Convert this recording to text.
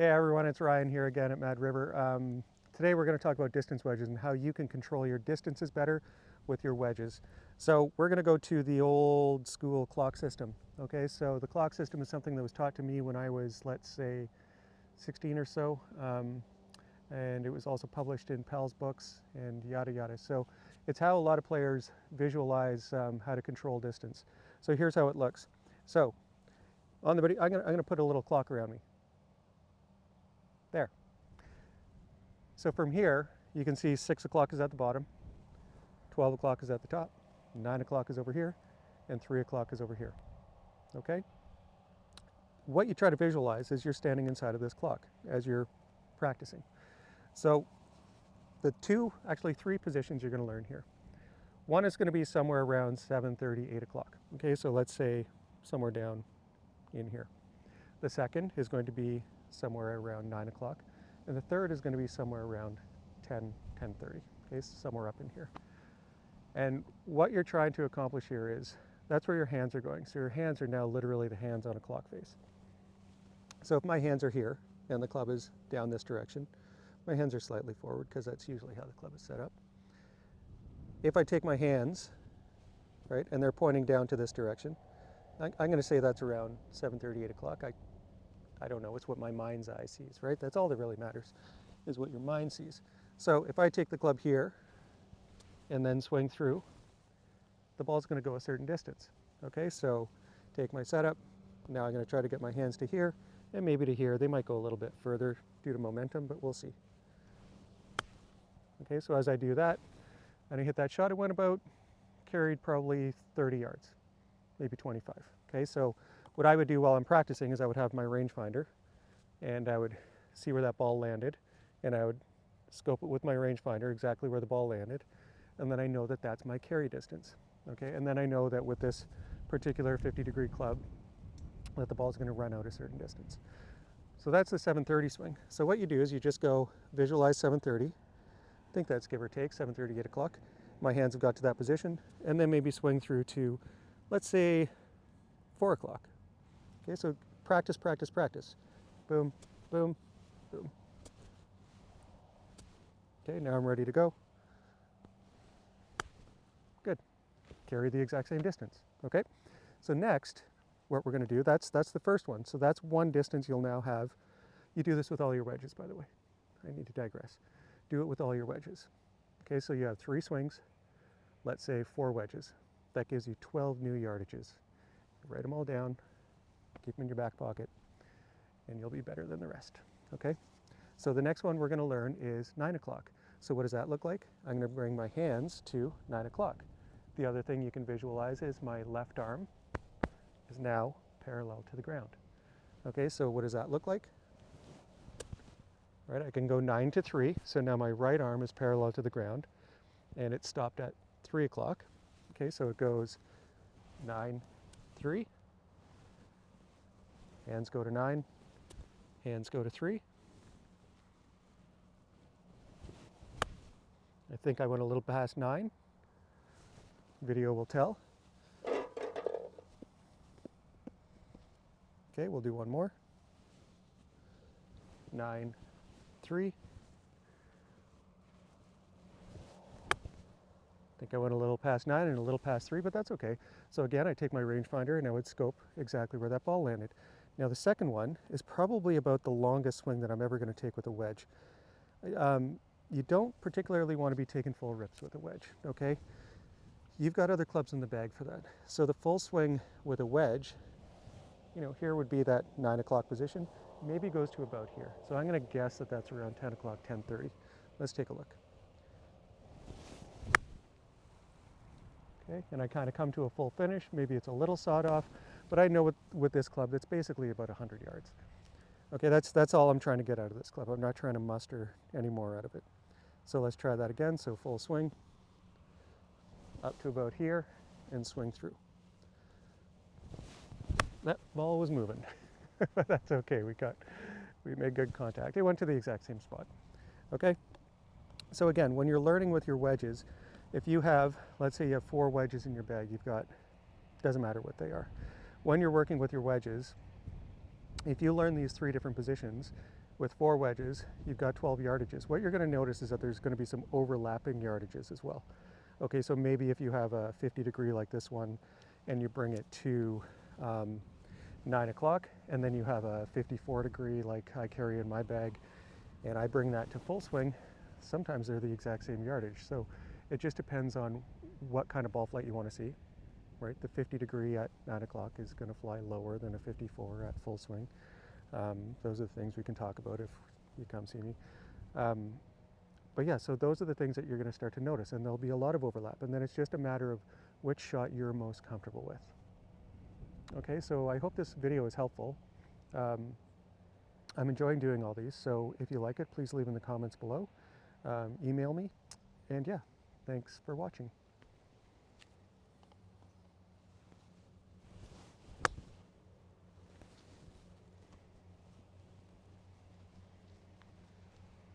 Hey everyone, it's Ryan here again at Mad River. Today we're going to talk about distance wedges and how you can control your distances better with your wedges. So we're going to go to the old school clock system. Okay, so the clock system is something that was taught to me when I was, let's say, 16 or so. And it was also published in Pell's books and yada yada. So it's how a lot of players visualize how to control distance. So here's how it looks. So on the video, I'm going to put a little clock around me. There. So from here, you can see 6 o'clock is at the bottom, 12 o'clock is at the top, 9 o'clock is over here, and 3 o'clock is over here. Okay? What you try to visualize is you're standing inside of this clock as you're practicing. So the actually three positions you're going to learn here. One is going to be somewhere around 7:30, 8 o'clock. Okay, so let's say somewhere down in here. The second is going to be somewhere around 9 o'clock. And the third is going to be somewhere around 10, 10:30, okay, somewhere up in here. And what you're trying to accomplish here is, that's where your hands are going. So your hands are now literally the hands on a clock face. So if my hands are here and the club is down this direction, my hands are slightly forward because that's usually how the club is set up. If I take my hands, right, and they're pointing down to this direction, I'm going to say that's around 7:30, 8 o'clock. I don't know, it's what my mind's eye sees, right? That's all that really matters, is what your mind sees. So if I take the club here and then swing through, the ball's going to go a certain distance. Okay, so take my setup. Now I'm going to try to get my hands to here and maybe to here. They might go a little bit further due to momentum, but we'll see. Okay, so as I do that, and I hit that shot, it went about, carried probably 30 yards, maybe 25. Okay, so what I would do while I'm practicing is I would have my rangefinder and I would see where that ball landed and I would scope it with my rangefinder exactly where the ball landed, and then I know that that's my carry distance. Okay, and then I know that with this particular 50-degree club that the ball is going to run out a certain distance. So that's the 7:30 swing. So what you do is you just go visualize 7:30. I think that's give or take 7:30, 8 o'clock. My hands have got to that position, and then maybe swing through to, let's say, 4 o'clock. Okay, so practice, practice, practice. Boom, boom, boom. Okay, now I'm ready to go. Good. Carry the exact same distance. Okay, so next, what we're going to do, that's the first one. So that's one distance you'll now have. You do this with all your wedges, by the way. I need to digress. Do it with all your wedges. Okay, so you have 3 swings, let's say 4 wedges. That gives you 12 new yardages. Write them all down, keep them in your back pocket, and you'll be better than the rest. Okay? So the next one we're going to learn is 9 o'clock. So what does that look like? I'm going to bring my hands to 9 o'clock. The other thing you can visualize is my left arm is now parallel to the ground. Okay, so what does that look like? Right, I can go 9 to 3, so now my right arm is parallel to the ground, and it stopped at 3 o'clock. Okay, so it goes 9, 3, hands go to 9, hands go to 3. I think I went a little past 9. Video will tell. Okay, we'll do one more. 9, 3. I think I went a little past 9 and a little past 3, but that's okay. So again, I take my rangefinder and I would scope exactly where that ball landed. Now the second one is probably about the longest swing that I'm ever going to take with a wedge. You don't particularly want to be taking full rips with a wedge, okay? You've got other clubs in the bag for that. So the full swing with a wedge, you know, here would be that 9 o'clock position, maybe goes to about here. So I'm going to guess that that's around 10 o'clock, 10:30. Let's take a look. Okay, and I kind of come to a full finish. Maybe it's a little sawed off, but I know with this club, that's basically about 100 yards. Okay, that's all I'm trying to get out of this club. I'm not trying to muster any more out of it. So let's try that again. So full swing, up to about here, and swing through. That ball was moving, but that's okay. We made good contact. It went to the exact same spot. Okay, so again, when you're learning with your wedges, if you have, let's say you have 4 wedges in your bag, you've got, doesn't matter what they are. When you're working with your wedges, if you learn these 3 different positions, with 4 wedges, you've got 12 yardages. What you're going to notice is that there's going to be some overlapping yardages as well. Okay, so maybe if you have a 50 degree like this one and you bring it to 9 o'clock, and then you have a 54 degree like I carry in my bag, and I bring that to full swing, sometimes they're the exact same yardage. So it just depends on what kind of ball flight you want to see, right? The 50 degree at 9 o'clock is going to fly lower than a 54 at full swing. Those are the things we can talk about if you come see me. But yeah, so those are the things that you're going to start to notice, and there'll be a lot of overlap, and then it's just a matter of which shot you're most comfortable with. Okay, so I hope this video is helpful. I'm enjoying doing all these, so if you like it, please leave in the comments below. Email me, and yeah, thanks for watching.